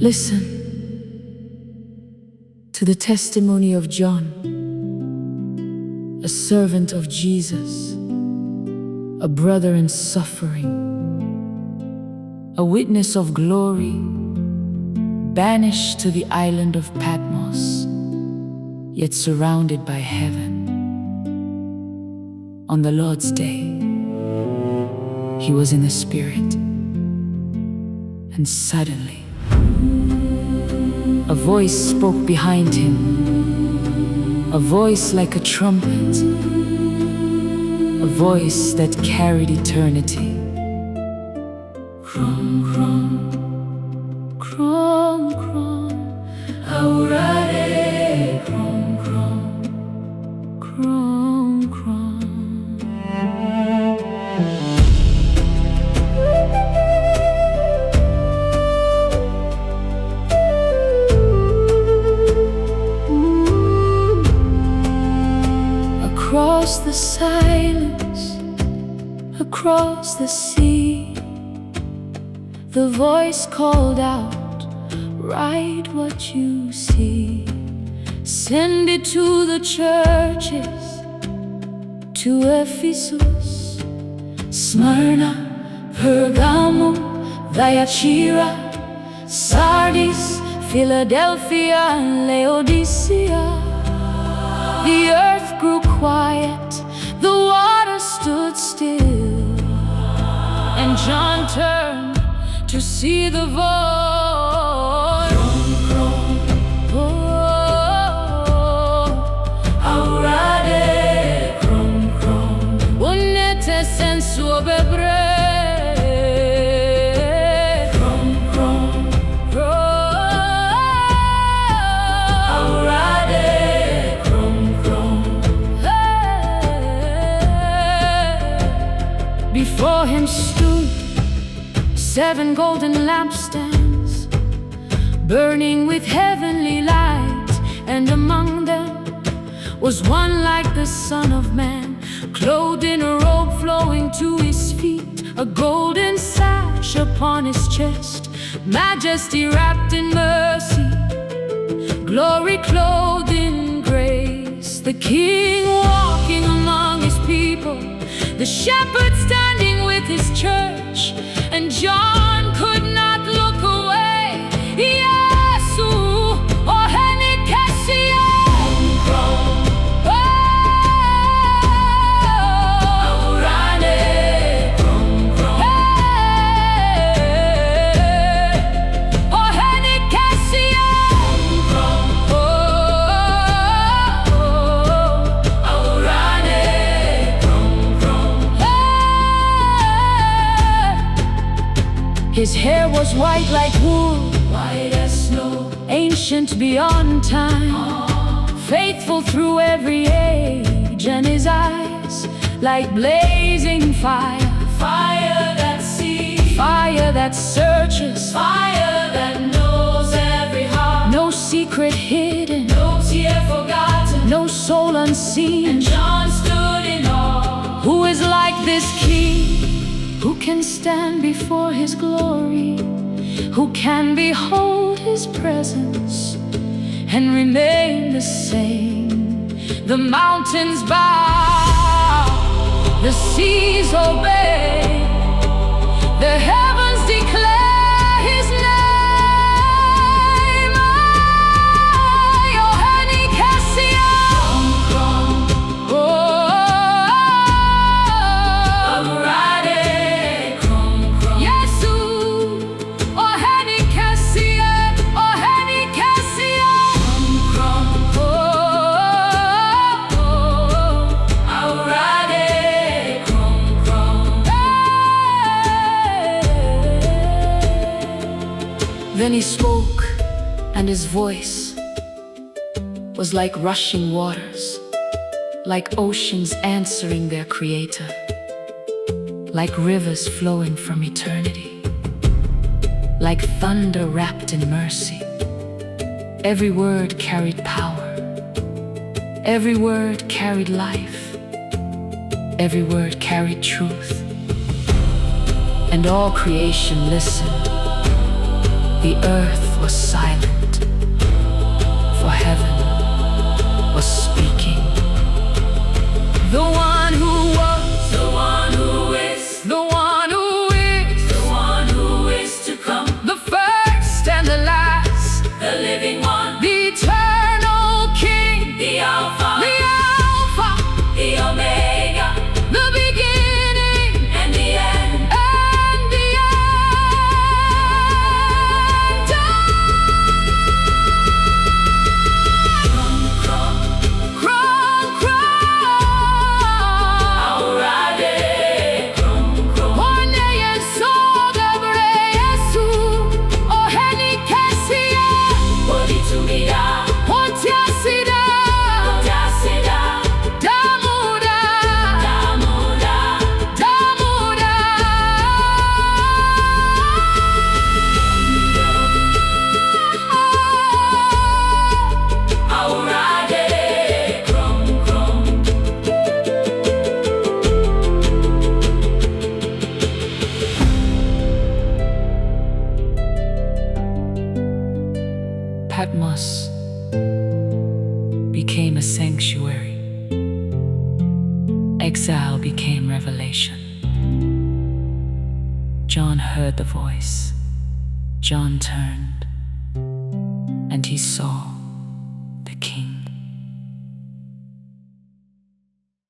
Listen to the testimony of John, a servant of Jesus, a brother in suffering, a witness of glory, banished to the island of Patmos, yet surrounded by heaven. On the Lord's day, he was in the Spirit, and suddenly a voice spoke behind him, a voice like a trumpet, a voice that carried eternity. Krom, krom, krom, krom, aurare, krom, krom, krom, krom. Across the silence, across the sea, the voice called out, write what you see. Send it to the churches, to Ephesus, Smyrna, Pergamum, Thyatira, Sardis, Philadelphia, and Laodicea. The earth grew quiet, the water stood still, and John turned to see the voice. Aurare, krom, krom, unete sensu bebre. Before him stood 7 golden lampstands, burning with heavenly light, and among them was one like the Son of Man, clothed in a robe flowing to his feet, a golden sash upon his chest, majesty wrapped in mercy, glory clothed in grace. The King walking among his people, the shepherd standing with his church, and John could not look away. Yesu, oh henikesia, aurane, oh henikesia, his hair was white like wool, white as snow, ancient beyond time, faithful through every age, and his eyes like blazing fire, fire that sees, fire that searches, fire that knows every heart, no secret hidden, no tear forgotten, no soul unseen. And John stood in awe. Who is like this King? Who can stand before his glory? Who can behold his presence and remain the same? The mountains bow, the seas obey, the heavens declare his name. Then he spoke, and his voice was like rushing waters, like oceans answering their creator, like rivers flowing from eternity, like thunder wrapped in mercy. Every word carried power, every word carried life, every word carried truth. And all creation listened. The earth was silent, for heaven was speaking. The one who was, the one who is, the one who is, the one who is to come, the first and the last, the living one, the eternal King, the Alpha, the Omega, the beginning and the end, and the end. Krom, krom, aurade, krom. Orne Yesu, gabre Yesu, oheni kesie, oditumia, ontiasida, damuda, aurade, krom. Patmos became a sanctuary. Exile became revelation. John heard the voice. John turned, and he saw.